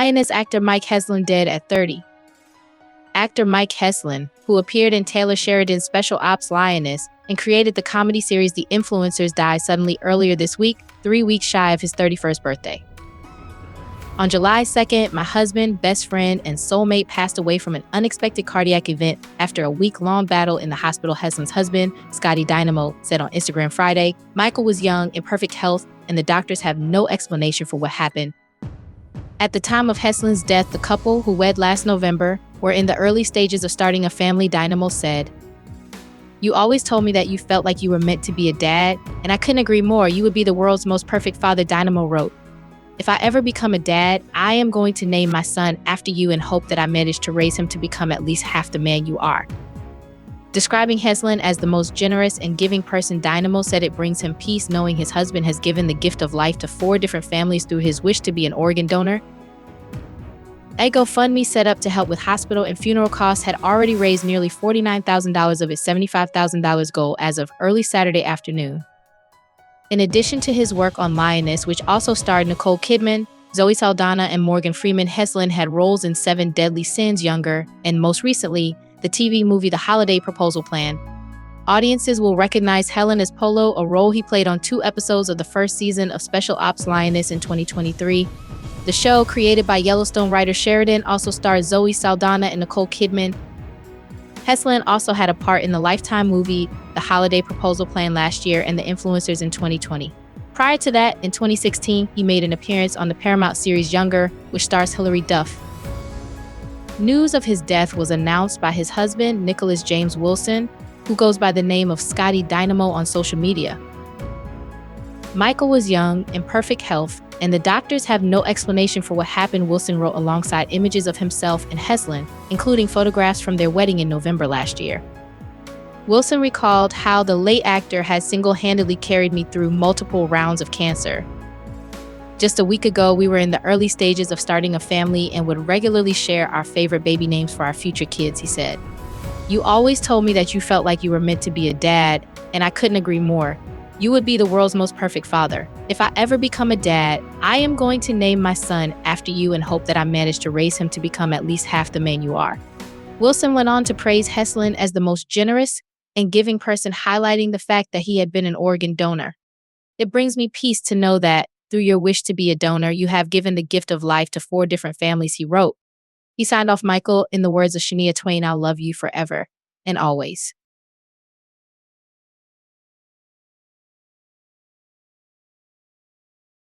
Lioness actor Mike Heslin dead at 30. Actor Mike Heslin, who appeared in Taylor Sheridan's Special Ops Lioness and created the comedy series The Influencers, died suddenly earlier this week, 3 weeks shy of his 31st birthday. On July 2nd, my husband, best friend, and soulmate passed away from an unexpected cardiac event after a week-long battle in the hospital. Heslin's husband, Scotty Dynamo, said on Instagram Friday. Michael was young, in perfect health, and the doctors have no explanation for what happened. At the time of Heslin's death, the couple, who wed last November, were in the early stages of starting a family. Dynamo said, "You always told me that you felt like you were meant to be a dad, and I couldn't agree more. You would be the world's most perfect father," Dynamo wrote. "If I ever become a dad, I am going to name my son after you and hope that I manage to raise him to become at least half the man you are." Describing Heslin as the most generous and giving person, Dynamo said it brings him peace knowing his husband has given the gift of life to 4 different families through his wish to be an organ donor. A GoFundMe set up to help with hospital and funeral costs had already raised nearly $49,000 of its $75,000 goal as of early Saturday afternoon. In addition to his work on Lioness, which also starred Nicole Kidman, Zoe Saldana, and Morgan Freeman, Heslin had roles in 7 Deadly Sins Younger, and most recently, the TV movie The Holiday Proposal Plan. Audiences will recognize Helen as Polo, a role he played on 2 episodes of the first season of Special Ops Lioness in 2023. The show, created by Yellowstone writer Sheridan, also stars Zoe Saldana and Nicole Kidman. Heslin also had a part in the Lifetime movie The Holiday Proposal Plan last year and The Influencers in 2020. Prior to that, in 2016, he made an appearance on the Paramount series Younger, which stars Hilary Duff. News of his death was announced by his husband, Nicholas James Wilson, who goes by the name of Scotty Dynamo on social media. Michael was young, in perfect health, and the doctors have no explanation for what happened, Wilson wrote alongside images of himself and Heslin, including photographs from their wedding in November last year. Wilson recalled how the late actor had single-handedly carried me through multiple rounds of cancer. "Just a week ago, we were in the early stages of starting a family and would regularly share our favorite baby names for our future kids," he said. "You always told me that you felt like you were meant to be a dad, and I couldn't agree more. You would be the world's most perfect father. If I ever become a dad, I am going to name my son after you and hope that I manage to raise him to become at least half the man you are." Wilson went on to praise Heslin as the most generous and giving person, highlighting the fact that he had been an organ donor. "It brings me peace to know that, through your wish to be a donor, you have given the gift of life to 4 different families," he wrote. He signed off Michael in the words of Shania Twain, "I'll love you forever and always."